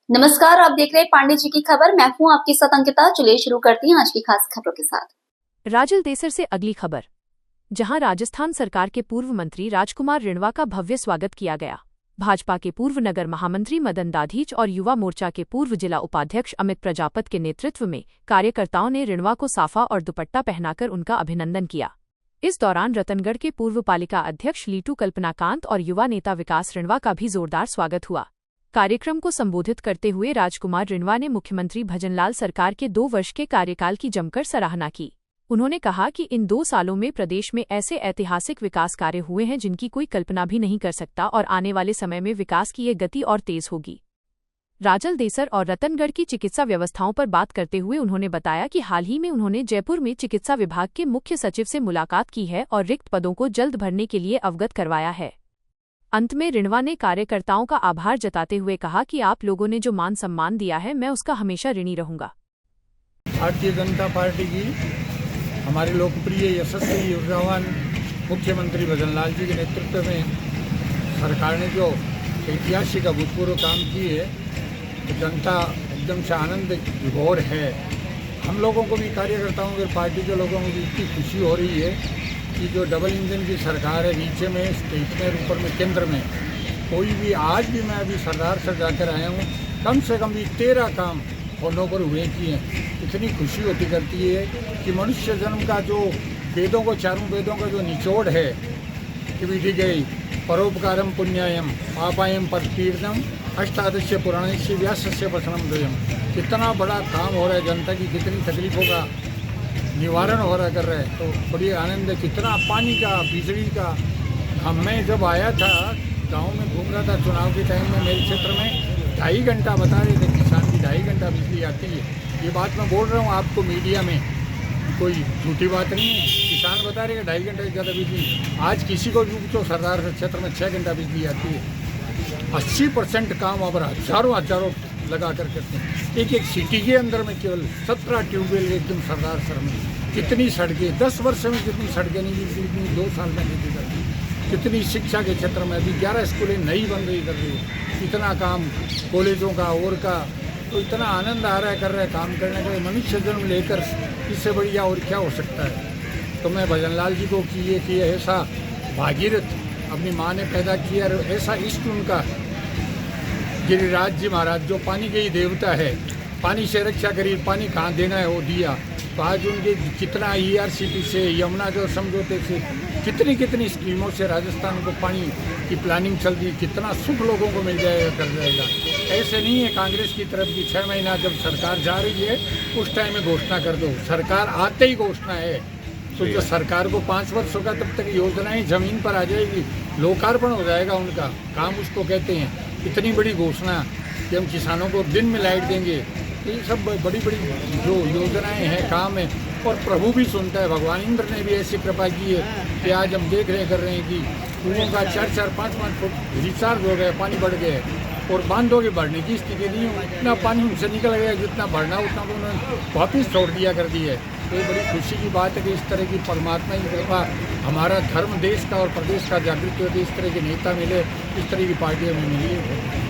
नमस्कार, आप देख रहे हैं पांडे जी की खबर। मैं हूं आपके साथ अंकिता। चलिए शुरू करती हैं आज की खास खबरों के साथ। राजल देसर से अगली खबर, जहां राजस्थान सरकार के पूर्व मंत्री राजकुमार रिणवा का भव्य स्वागत किया गया। भाजपा के पूर्व नगर महामंत्री मदन दाधीच और युवा मोर्चा के पूर्व जिला उपाध्यक्ष अमित प्रजापत के नेतृत्व में कार्यकर्ताओं ने रिणवा को साफा और दुपट्टा पहनाकर उनका अभिनंदन किया। इस दौरान रतनगढ़ के पूर्व पालिका अध्यक्ष लीटू कल्पनाकांत और युवा नेता विकास रिणवा का भी जोरदार स्वागत हुआ। कार्यक्रम को संबोधित करते हुए राजकुमार रिणवा ने मुख्यमंत्री भजनलाल सरकार के 2 वर्ष के कार्यकाल की जमकर सराहना की। उन्होंने कहा कि इन 2 सालों में प्रदेश में ऐसे ऐतिहासिक विकास कार्य हुए हैं जिनकी कोई कल्पना भी नहीं कर सकता और आने वाले समय में विकास की ये गति और तेज होगी। राजल देसर और रतनगढ़ की चिकित्सा व्यवस्थाओं पर बात करते हुए उन्होंने बताया कि हाल ही में उन्होंने जयपुर में चिकित्सा विभाग के मुख्य सचिव से मुलाकात की है और रिक्त पदों को जल्द भरने के लिए अवगत करवाया है। अंत में रिणवा ने कार्यकर्ताओं का आभार जताते हुए कहा कि आप लोगों ने जो मान सम्मान दिया है, मैं उसका हमेशा ऋणी रहूंगा। भारतीय जनता पार्टी की हमारे लोकप्रिय यशस्वी ऊर्जावान मुख्यमंत्री भजनलाल जी के नेतृत्व में सरकार ने जो ऐतिहासिक अभूतपूर्व काम किए है, तो जनता एकदम से आनंद विभोर है। हम लोगों को भी, कार्यकर्ताओं के, पार्टी के लोगों को भी इतनी खुशी हो रही है कि जो डबल इंजन की सरकार है, नीचे में स्टेट में, ऊपर में, केंद्र में, कोई भी, आज भी मैं अभी सरदार से जाकर आया हूँ, कम से कम भी 13 काम फोनों पर हुए किए हैं। इतनी खुशी होती करती है कि मनुष्य जन्म का जो वेदों को, चारों वेदों का जो निचोड़ है कि विधि गई परोपकारम पुण्यायम पापायम परतीर्थम अष्टादश पुराणस्य व्यासस्य वचनम द्वयम। कितना बड़ा काम हो रहा है, जनता की कितनी तकलीफों का निवारण हो रहा कर रहा है, तो बड़ी आनंद है। कितना पानी का, बिजली का, मैं जब आया था गांव में घूम रहा था चुनाव के टाइम में, मेरे क्षेत्र में 2.5 घंटा बता रहे थे किसान की 2.5 घंटा बिजली आती है। ये बात मैं बोल रहा हूँ आपको मीडिया में, कोई झूठी बात नहीं है। किसान बता रहे हैं 2.5 घंटे से ज़्यादा बिजली, आज किसी को भी पूछो सरदार क्षेत्र में 6 घंटा बिजली आती है। 80% काम अब हजारों लगा कर करते हैं। एक सिटी के अंदर में केवल 17 ट्यूबवेल एकदम सरदार सर में। कितनी सड़कें 10 वर्ष में जितनी सड़कें नहीं जितनी 2 साल में खेती कर दी। कितनी शिक्षा के क्षेत्र में अभी 11 स्कूलें नई बन रही कर रही। इतना काम कॉलेजों का और का, तो इतना आनंद आ रहा है, कर रहा है काम करने का। मनुष्य जन्म लेकर इससे बढ़िया और क्या हो सकता है। तो मैं भजनलाल जी को कि ऐसा भागीरथ अपनी माँ ने पैदा किया, और ऐसा इष्ट उनका गिरिराज जी महाराज जो पानी के ही देवता है, पानी से रक्षा करी, पानी कहाँ देना है वो दिया। तो आज उनके कितना ERCP से, यमुना जल समझौते से, कितनी स्कीमों से राजस्थान को पानी की प्लानिंग चल रही, कितना सुख लोगों को मिल जाएगा, कर जाएगा। ऐसे नहीं है कांग्रेस की तरफ की 6 महीना जब सरकार जा रही है उस टाइम में घोषणा कर दो, सरकार आते ही घोषणा है। तो जो सरकार को 5 वर्ष होगा तब तक योजनाएं जमीन पर आ जाएगी, लोकार्पण हो जाएगा उनका काम, उसको कहते हैं। इतनी बड़ी घोषणा कि हम किसानों को दिन में लाइट देंगे, ये सब बड़ी जो योजनाएं हैं, काम है। और प्रभु भी सुनता है, भगवान इंद्र ने भी ऐसी कृपा की है कि आज हम देख रहे कर रहे हैं कि कुओं का 4-4, 5-5 फुट रिचार्ज हो गया, पानी बढ़ गया है, और बांधों के बढ़ने की स्थिति नहीं है। इतना पानी उनसे निकल गया, जितना बढ़ना उतना तो उन्होंने वापिस छोड़ दिया कर दी है। तो ये बड़ी खुशी की बात है कि इस तरह की परमात्मा की कृपा, हमारा धर्म देश का और प्रदेश का जागृत होकर इस तरह के नेता मिले, इस तरह की पार्टियों में मिली है।